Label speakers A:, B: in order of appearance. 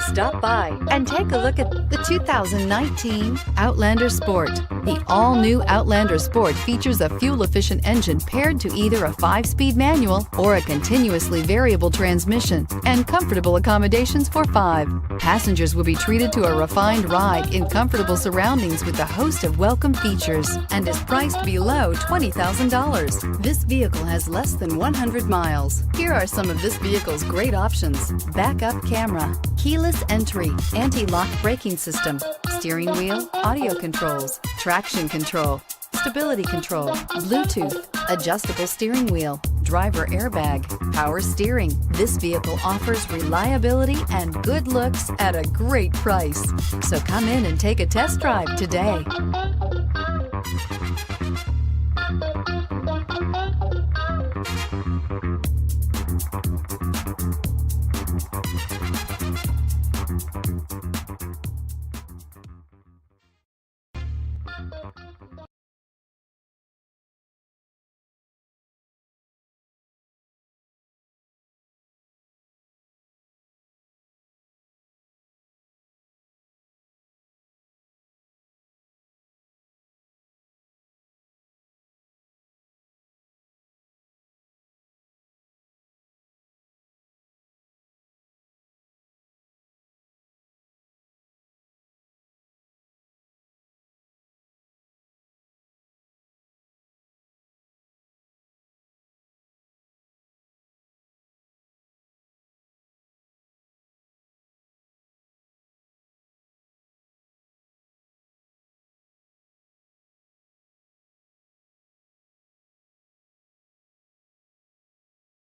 A: Stop by and take a look at the 2019 Outlander Sport. The all-new Outlander Sport features a fuel-efficient engine paired to either a 5-speed manual or a continuously variable transmission and comfortable accommodations for 5. Passengers will be treated to a refined ride in comfortable surroundings with a host of welcome features and is priced below $20,000. This vehicle has less than 100 miles. Here are some of this vehicle's great options: backup camera, keyless entry, anti-lock braking system, steering wheel audio controls, traction control, stability control, Bluetooth, adjustable steering wheel, driver airbag, power steering. This vehicle offers reliability and good looks at a great price. So come in and take a test drive today.